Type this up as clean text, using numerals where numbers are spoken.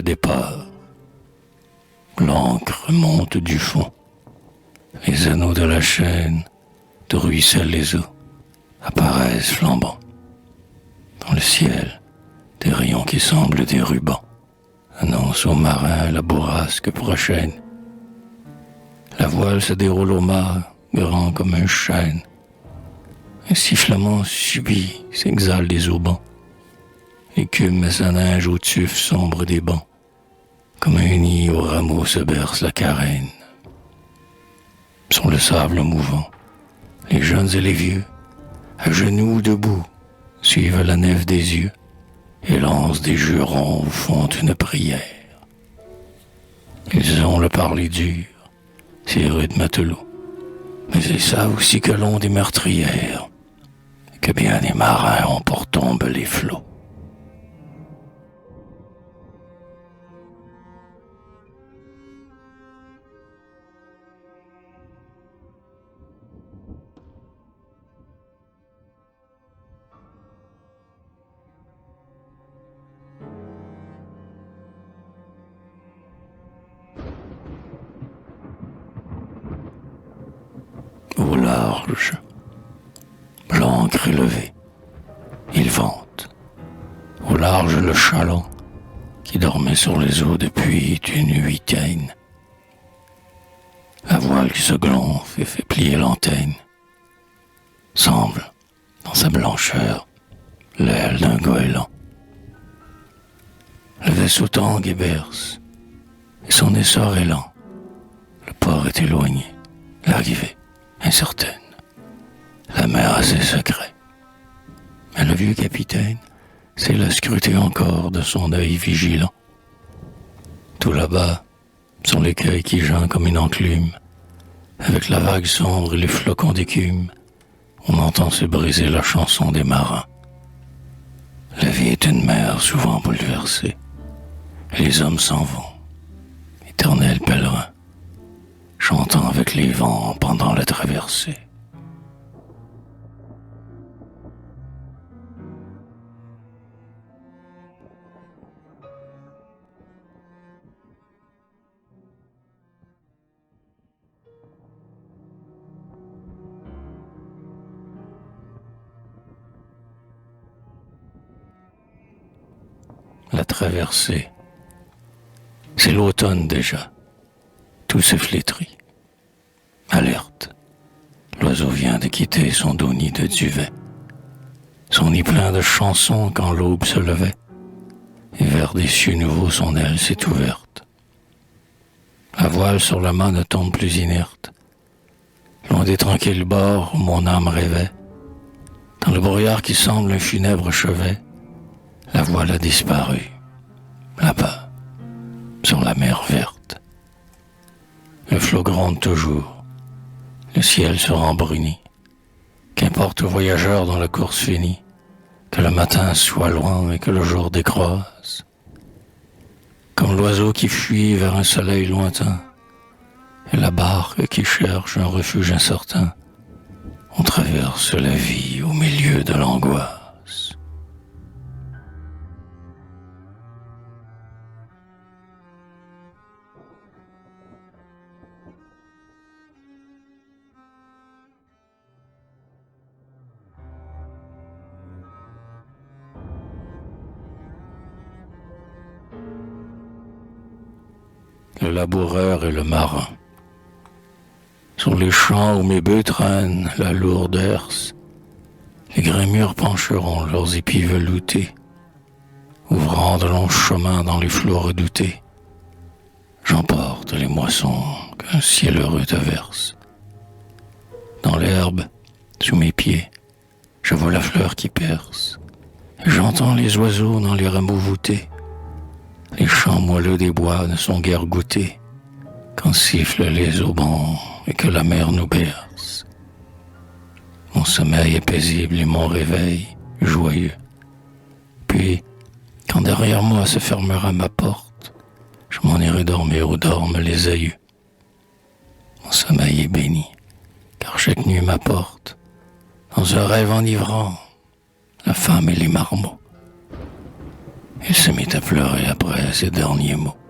départ. L'encre monte du fond. Les anneaux de la chaîne, de ruissellent les eaux, apparaissent flambants. Dans le ciel, des rayons qui semblent des rubans annoncent aux marins la bourrasque prochaine. La voile se déroule au mât, grand comme un chêne. Un sifflement subit s'exhale des aubans. L'écume met sa neige au tuf sombre des bancs. Comme un nid aux rameaux se berce la carène. Sur le sable mouvant, les jeunes et les vieux, à genoux ou debout, suivent la nef des yeux et lancent des jurons ou font une prière. Ils ont le parler dur, ces rudes matelots, mais ils savent aussi que l'on des meurtrières, et que bien des marins ont pour tombe les flots. Au large, l'ancre est levée, il vente. Au large, le chaland, qui dormait sur les eaux depuis une huitaine. La voile qui se gonfle et fait plier l'antenne semble, dans sa blancheur, l'aile d'un goéland. Le vaisseau tangue et berce, et son essor est lent. Le port est éloigné, l'arrivée incertaine. La mer a ses secrets. Mais le vieux capitaine sait la scruter encore de son œil vigilant. Tout là-bas, sont l'écueil qui geint comme une enclume. Avec la vague sombre et les flocons d'écume, on entend se briser la chanson des marins. La vie est une mer souvent bouleversée. Les hommes s'en vont, éternels pèlerins, chantant avec les vents pendant la traversée. La traversée, c'est l'automne déjà. Tout se flétrit. Alerte. L'oiseau vient de quitter son doux nid de duvet. Son nid plein de chansons quand l'aube se levait. Et vers des cieux nouveaux son aile s'est ouverte. La voile sur la main ne tombe plus inerte. Loin des tranquilles bords où mon âme rêvait. Dans le brouillard qui semble un funèbre chevet, la voile a disparu. Là-bas, sur la mer verte. Le flot gronde toujours, le ciel se rembrunit. Qu'importe aux voyageurs dont la course finit, que le matin soit loin et que le jour décroisse. Comme l'oiseau qui fuit vers un soleil lointain, et la barque qui cherche un refuge incertain, on traverse la vie au milieu de l'angoisse. Le laboureur et le marin. Sur les champs où mes bœufs traînent la lourde herse, les grémures pencheront leurs épis veloutés, ouvrant de longs chemins dans les flots redoutés. J'emporte les moissons qu'un ciel heureux te verse. Dans l'herbe, sous mes pieds, je vois la fleur qui perce, et j'entends les oiseaux dans les rameaux voûtés. Les chants moelleux des bois ne sont guère goûtés quand sifflent les aubans et que la mer nous berce. Mon sommeil est paisible et mon réveil joyeux. Puis, quand derrière moi se fermera ma porte, je m'en irai dormir où dorment les aïeux. Mon sommeil est béni, car chaque nuit m'apporte, dans un rêve enivrant, la femme et les marmots. Il se mit à pleurer après ces derniers mots.